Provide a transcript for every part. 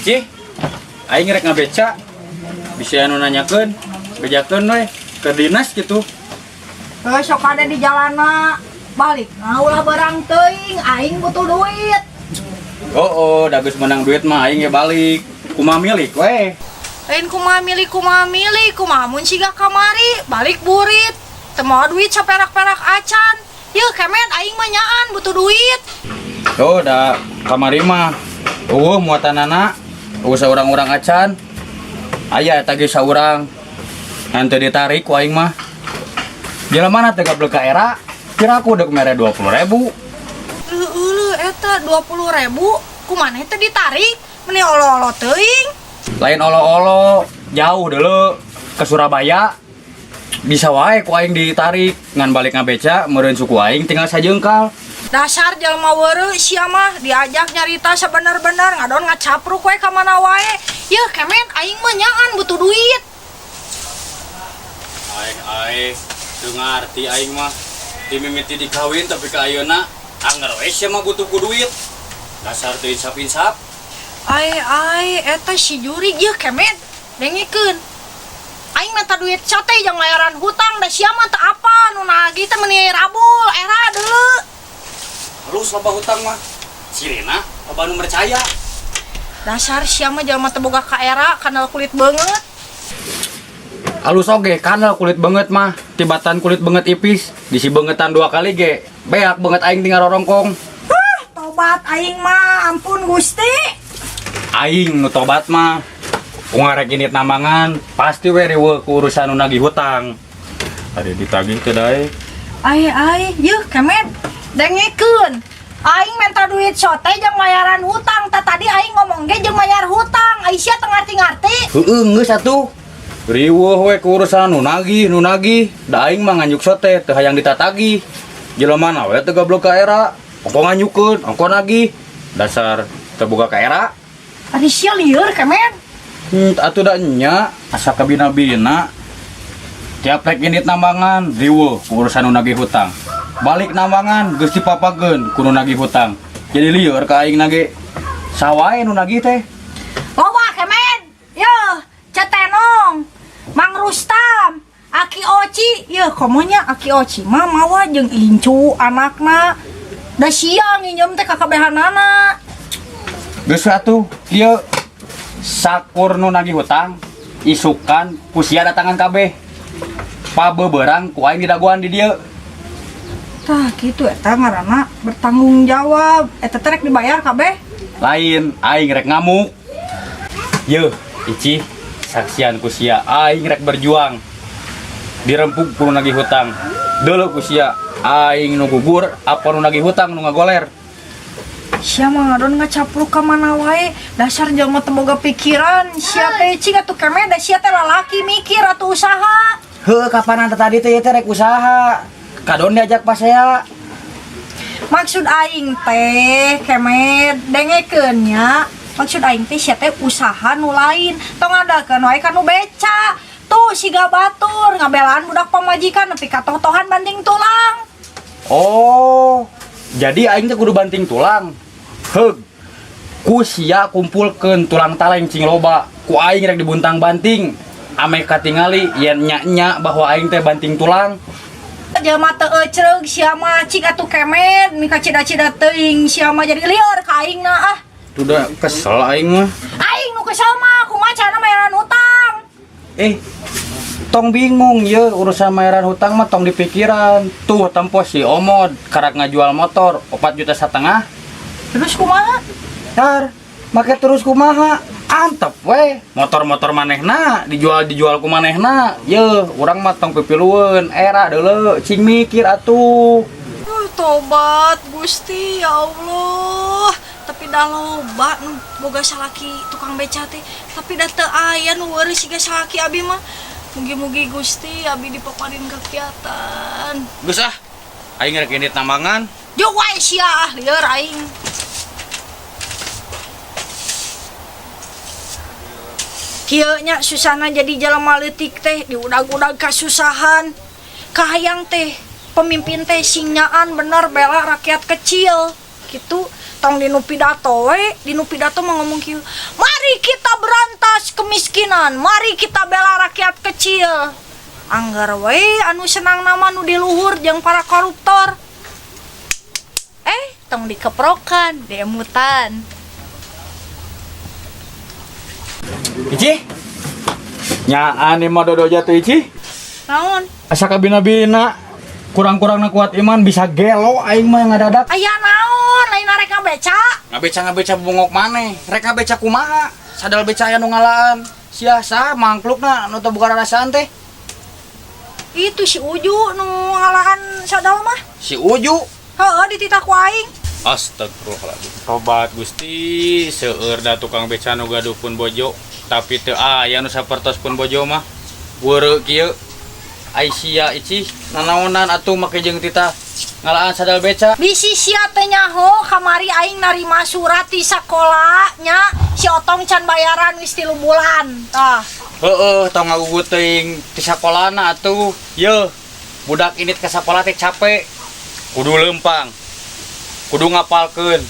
Cici, aing rek ngabeca. Bisa anu nanyakeun, bejakeun we ke dinas gitu. Sok ada di jalana balik. Ulah barang teuing, aing butuh duit. Oh, da geus menang duit mah aing ge balik. Kumaha milik we. Lain kumaha milih, kumaha mun siga kamari, balik burit. Teu moal duit saperak-perak acan. Yeuh kemet aing mah nyaan butuh duit. Oh, da kamari mah. Muatanana saurang-urang acan. Aya eta ge saurang. Henteu ditarik ku aing mah. Jelemana teh gablek ka era. Kira aku dek mere 20.000. Eta 20.000 kumaneh teh ditarik meni olo-olo teuing. Lain olo-olo jauh dulu ke Surabaya. Bisa wae ku aing ditarik ngan balik ngabeca meureun suku aing tinggal sajengkal. Dasar jalma weureu sia mah diajak nyarita sabener-bener ngadon ngacapruk we ka mana wae. Yeuh kemet aing mah nyaan butuh duit. Aing teu ngarti aing mah. Dimimiti dikawin tapi ka ayeuna anger we sia mah butuh ku duit. Dasar teu insap-insap. Ai eta si juri ieu kemet dengikeun. Aing minta duit sate jeung bayaran hutang da sia mah teu apa nu nagih teh meuni rabul era deuleu. Halus loba hutang mah. Sirina loba nu percaya. Dasar sia mah jalma teu boga ka era kanal kulit beungeut. Halus oge kanal kulit banget mah. Tibatan kulit banget ipis. Disi beungetan 2 kali ge. Beak banget aing tinggal rorongkong. Tobat aing mah ampun Gusti. Aing nu tobat mah. Ngarek init nambangan pasti we reueuh ku urusan nu nagih hutang. Ade ditagih teh dae. Ai yeuh kemet dengikeun. Aing minta duit sote jeung bayaran hutang. Tadi aing ngomong ge jeung bayar hutang. Aisyah teu ngarti-ngarti. Heueuh geus atuh. Riweuh we ku urusan nu nagih. Da aing mah nganyuk sote teu hayang ditatagih. Jelemana we teu goblok ka era. Ongko nganyukeun, ongko nagih. Dasar teu boga ka era. Ari sia lieur kemet. Atuh da nya asa kabina-bina. Tiap rek init nambangan riweuh ku urusan nu nagih hutang. Balik nambangan geus dipapageun ku nu nagih hutang. Jadi lieur ka aing nage. Sawae nu nagih teh. Loba kemet. Yeuh, Cetenong, Mang Rustam, Aki Oci. Yeuh, komonya Aki Oci mah mawa jeung Incu anakna. Da sia nginjem teh ka kabehanana. Geus atuh ieu sakur nu nagih hutang isukan ku sia datangan kabeh. Pabeubeurang ku aing didaguan di dieu. Tah kitu eta ngaranna bertanggung jawab. Eta teh rek dibayar kabeh. Lain aing rek ngamuk. Yeuh, Ici saksian ku sia aing rek berjuang. Dirempuk ku nu nagih hutang. Deuleu ku sia aing nu gugur apa nu nagih hutang nu ngagoler. Sia mah ngadon ngacapruk ka mana wae. Dasar jalma teu boga pikiran. Sia teh cing atuh kemet da sia teh lalaki mikir atuh usaha. Heuh kapanan tadi teh rek usaha. Kadon diajak pasea. Maksud aing teh kemet dengekeun nya. Maksud aing teh sia teh usaha nu lain. Tong ngadakeun wae ka nu beca. Tuh siga batur ngabelaan budak pamajikan nepi ka totohan banting tulang. Oh, jadi aing teh kudu banting tulang. Heug. Ku sia kumpulkeun tulang taleng cing loba. Ku aing rek dibuntang banting. Ame katingali yen nya-nya bahwa aing teh banting tulang. Jelma teu ecreug sia mah cing atuh kemet mika cida-cida teuing sia mah jadi lieur ka aingna ah. Udah kesel aing mah. Aing nu kesel mah kumaha carana bayaran hutang. Tong bingung ye urusan bayaran hutang mah tong dipikiran. Tuh tempo si Omod karak ngajual motor 4,5 juta. Terus kumaha? Tar, make terus kumaha? Antep we. Motor-motor manehna dijual ku manehna. Ye, urang mah tong pipilueun era deuleu cing mikir atuh. Tobat Gusti ya Allah. Tapi dah loba nu boga salaki tukang beca teh. Tapi da teu aya nu weureuh siga salaki abi mah. Mugi-mugi Gusti abi dipaparin kakiatan. Geus ah. Aing rek indit nambangan. Jauh wae sia ah lieur aing. Kieu nya susana jadi jelema leutik teh diudag-udag kasusahan. Kahayang teh pemimpin teh singnaan bener bela rakyat kecil. gitu tong dinu pidato we dinu pidato mah ngomong kieu mari kita berantas kemiskinan mari kita bela rakyat kecil anggar we anu senang nama nu di luhur jeung para koruptor tong dikeprokan diemutan Ici nyaan mah dodo jatuh Ici naon asa kabina-bina kurang-kurang kuat iman bisa gelo aing mah yang ngadadak aya naon lain rek ngabeca bungok maneh rek ngabeca kumaha sadal beca aya nu ngalaan sia saha mangklukna nu teu boga rarasaan teh itu si Uju nu ngalaan sadal mah si Uju heueuh dititah ku aing astagfirullahaladzim tobat Gusti seueur da tukang beca nu gaduh pun bojo tapi teu aya nu sapertos pun bojo mah weureu kieu Aisyah Ici nanaonan atuh make jeung titah ngalaan sadal beca bisi sia teh nyaho kamari aing narima surat di sakola nya si Otong can bayaran wis 3 bulan tah heueuh tong ngagugut teuing ti sakolana atuh yeuh budak init ka sakola teh capek kudu lempang kudu ngapalkeun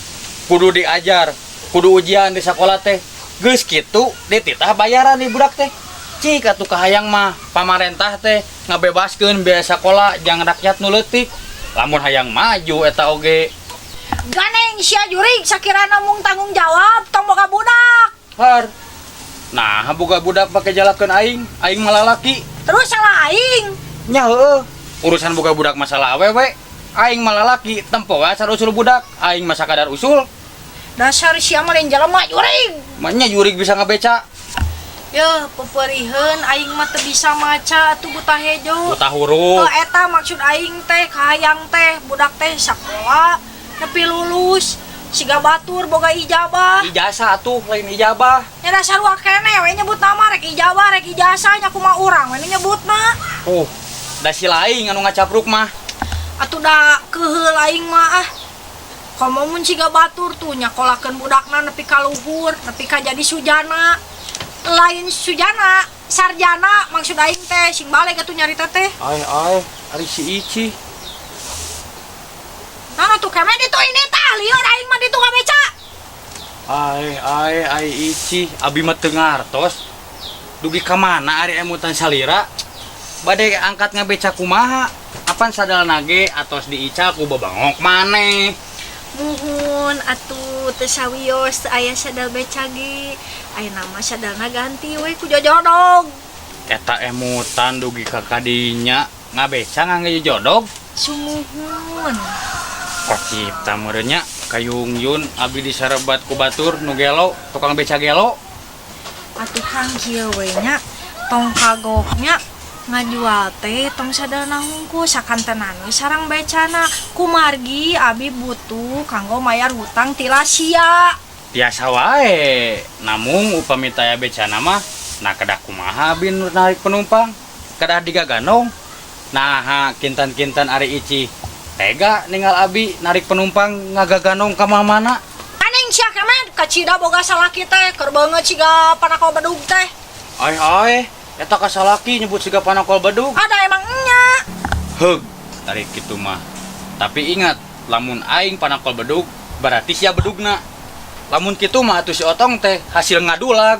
kudu diajar kudu ujian di sakola teh geus kitu dititah bayaran di budak teh cik atuh kahayang mah pamarentah teh ngabebaskeun biaya sakola jang rakyat nu leutik lamun hayang maju eta oge ganeng sia jurig sakirana mung tanggung jawab tong boga budak har nah boga budak pake jalakeun aing malalaki terus salah aing nya heueuh urusan boga budak masalah awewe aing malalaki tempo wae asal usul budak aing mah sakadar usul dasar sia mah lain jelema jurig nya jurig bisa ngabeca ya peperiheun aing mah teu bisa maca atuh buta hejo buta huruf eta maksud aing teh kahayang teh budak teh sakola nepi lulus siga batur boga ijabah ijazah atuh lain ijabah nya dasar wa kene we nyebut nama rek ijabah rek ijazah nya kumaha urang we nyebutna da si laing anu ngacapruk mah atuh da keheul aing mah komo mun siga batur tuh nyakolakeun budakna nepi ka luhur nepi ka jadi sujana lain sujana sarjana maksud aing teh sing balik atuh nyarita teh ai ari si Ici nah tuh kemet itu ini tah lieur aing mah ditu ngabeca ai Ici abi mah teu ngartos dugi ka mana ari emutan salira bade angkat ngabeca kumaha apan sadalna ge atos diica ku babangok maneh muhun atuh teu sawios teu aya sadal beca ge aya nama sadalna ganti we ku jojodog eta emutan dugi ka kadinya ngabeca ngangge jodog sumuhun kok cipta meureun nya kayungyun abdi disarebat ku batur nu gelo tukang beca gelo atuh kang kieu we nya tong kagoknya ngajual teh tong sadalna hungku sakantenan we sareng becana kumargi abi butuh kanggo mayar hutang tilasia tiasa wae namung upami taya becana mah nah kedah kumaha abi nu narik penumpang kedah digaganong nah kintan-kintan ari Ici tega ninggal abi narik penumpang ngagaganong ka mana aneng sia kemet kacida boga salaki teh keur beungeut siga panako bedug teh ai eta kasalaki nyebut siga panakol bedug ada emang nya heug tarik kitu mah tapi ingat lamun aing panakol bedug berarti sia bedugna lamun kitu mah atuh si Otong teh hasil ngadulag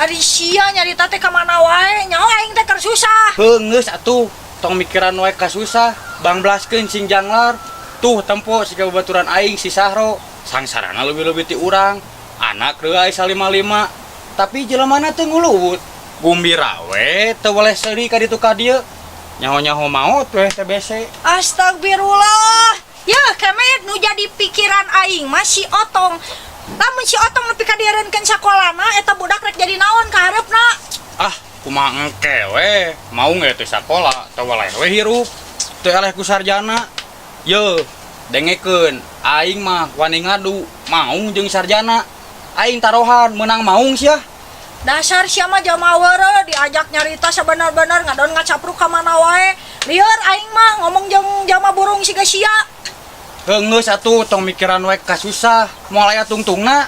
ari sia nyarita teh ka mana wae nyaho aing teh keur susah heunggeus atuh tong mikiran wae ka susah bangblaskeun sing janglar tuh tempo siga babaturan aing si Sahro sangsarana leuwih-leuwih ti urang anak reueui 5 tapi jelemana teh nguluwut gumbira we teu boleh seuri ka ditu ka dieu nyaho-nyaho maot we TBC astagfirullah ya kemet nu jadi pikiran aing mah si Otong lamun si Otong nepi ka dieureunkeun sakolana eta budak rek jadi naon ka hareupna kumaha engke we mau nge teh sakola teu waleh we hirup teu eleh ku sarjana yeuh dengekeun aing mah wani ngadu maung jeung sarjana aing tarohan menang maung sia dasar sia mah jama weureu diajak nyarita sabener-bener ngadon ngacapruk ka mana wae lieur aing mah ngomong jeung jama burung siga sia geus atuh tong mikiran we ka susah moal aya tungtungna